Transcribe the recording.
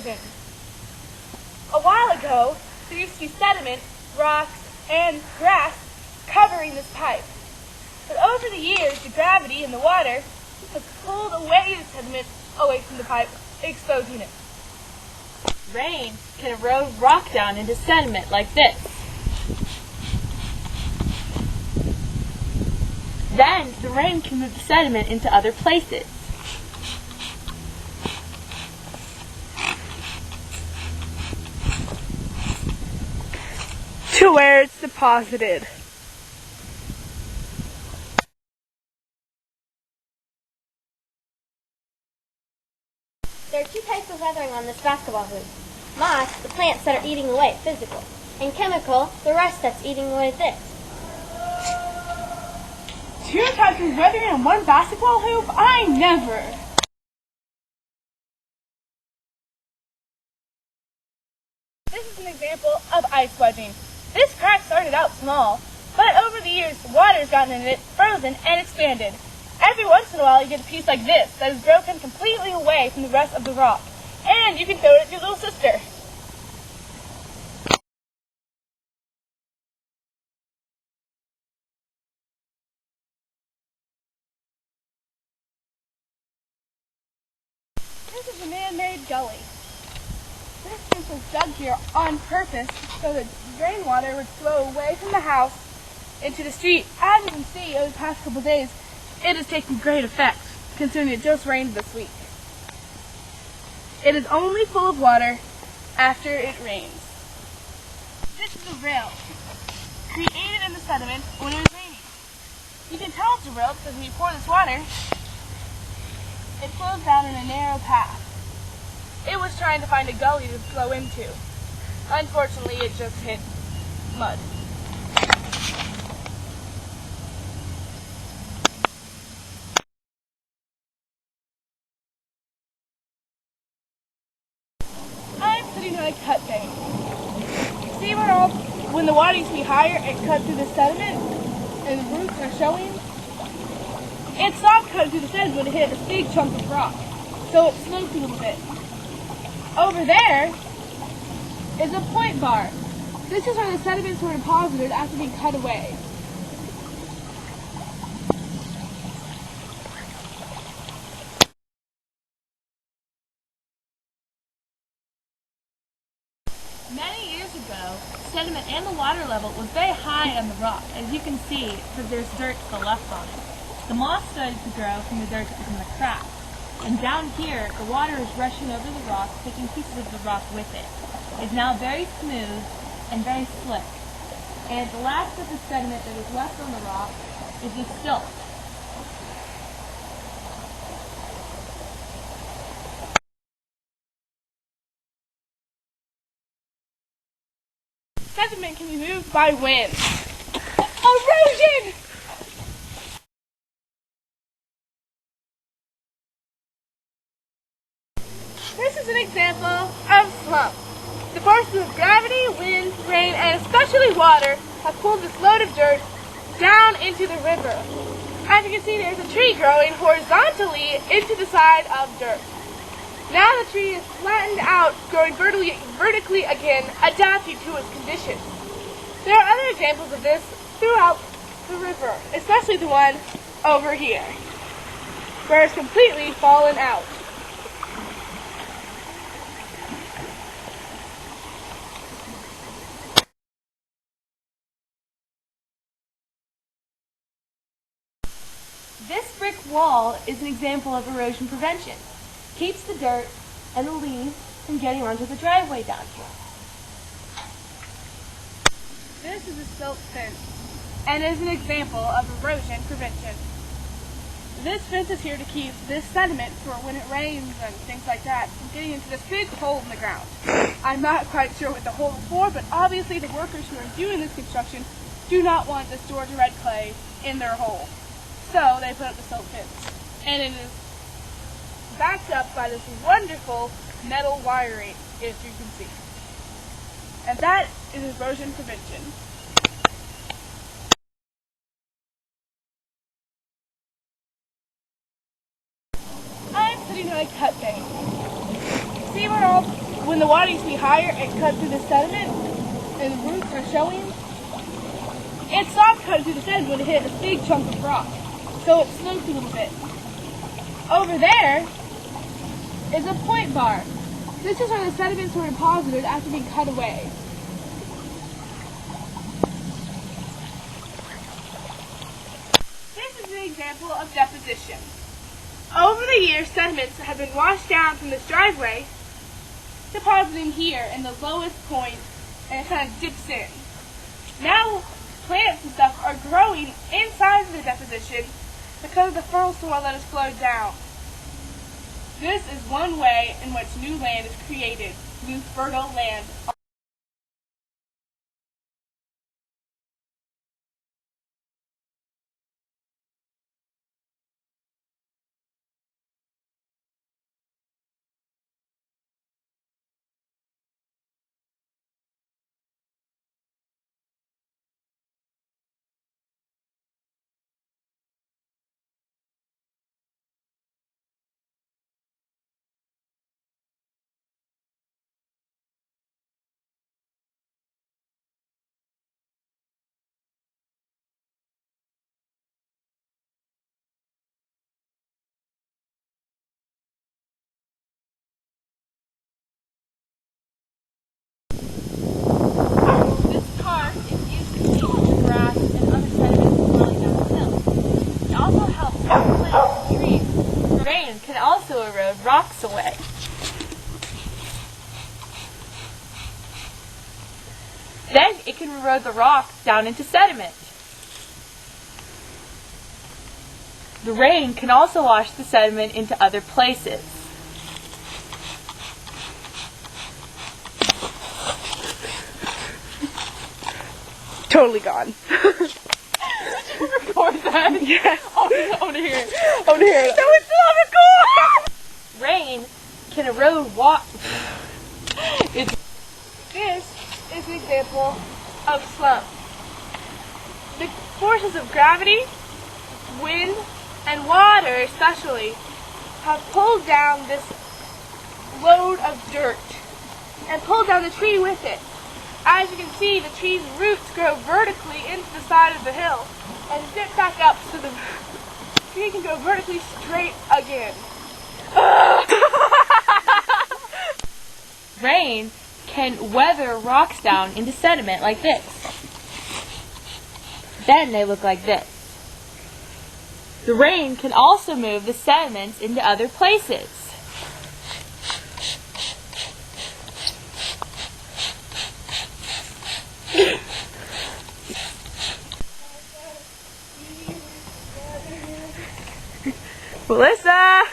erosion. A while ago, there used to be sediment, rocks, and grass covering this pipe. But over the years, the gravity in the water has pulled away the sediment away from the pipe, exposing it. Rain can erode rock down into sediment like this. Then the rain can move the sediment into other places. To where it's deposited. There are two types of weathering on this basketball hoop. Moss, the plants that are eating away at physical, and chemical, the rest that's eating away at this. Two types of weathering on one basketball hoop? I never! This is an example of ice wedging. This crack started out small, but over the years, water's gotten in it, frozen, and expanded. Every once in a while, you get a piece like this that is broken completely away from the rest of the rock, and you can throw it at your little sister. This is a man-made gully. This was dug here on purpose so that rainwater would flow away from the house into the street. As you can see, over the past couple days, it is taking great effect, considering it just rained this week. It is only full of water after it rains. This is a rill, created in the sediment when it was raining. You can tell it's a rill because when you pour this water, it flows down in a narrow path. It was trying to find a gully to flow into. Unfortunately, it just hit mud. I'm sitting on a cut bank. See when the water used to be higher, it cut through the sediment and the roots are showing? It stopped cutting through the sediment when it hit a big chunk of rock, so it sloped a little bit. Over there is a point bar. This is where the sediments were deposited after being cut away. Many years ago, sediment and the water level was very high on the rock, as you can see, because there's dirt to the left on it. The moss started to grow from the dirt that was in the crack. And down here, the water is rushing over the rock, taking pieces of the rock with it. It's now very smooth and very slick. And the last bit of sediment that is left on the rock is the silt. Sediment can be moved by wind. Erosion! This is an example of slump. The forces of gravity, wind, rain, and especially water have pulled this load of dirt down into the river. As you can see, there's a tree growing horizontally into the side of dirt. Now the tree is flattened out, growing vertically again, adapting to its conditions. There are other examples of this throughout the river, especially the one over here, where it's completely fallen out. This brick wall is an example of erosion prevention. Keeps the dirt and the leaves from getting onto the driveway down here. This is a silt fence and is an example of erosion prevention. This fence is here to keep this sediment for when it rains and things like that from getting into this big hole in the ground. I'm not quite sure what the hole is for, but obviously the workers who are doing this construction do not want this Georgia red clay in their hole. So they put up the silt fence. And it is backed up by this wonderful metal wiring, as you can see. And that is erosion prevention. I'm sitting on a cut bank. See when the water used to be higher, it cut through the sediment and the roots are showing. It stopped cutting through the sediment when it hit a big chunk of rock. So it sloped a little bit. Over there is a point bar. This is where the sediments were deposited after being cut away. This is an example of deposition. Over the years, sediments have been washed down from this driveway, depositing here in the lowest point, and it kind of dips in. Now, plants and stuff are growing inside of the deposition because of the fertile soil that has flowed down. This is one way in which new land is created, new fertile land. Can also erode rocks away. Then it can erode the rocks down into sediment. The rain can also wash the sediment into other places. Totally gone. Record that. Yes. I want to hear it. I want to hear it. No, it's not recorded! Rain can erode water. This is an example of slump. The forces of gravity, wind, and water especially have pulled down this load of dirt and pulled down the tree with it. As you can see, the tree's roots grow vertically into the side of the hill and dip back up so the tree can go vertically straight again. Rain can weather rocks down into sediment like this. Then they look like this. The rain can also move the sediments into other places. Melissa!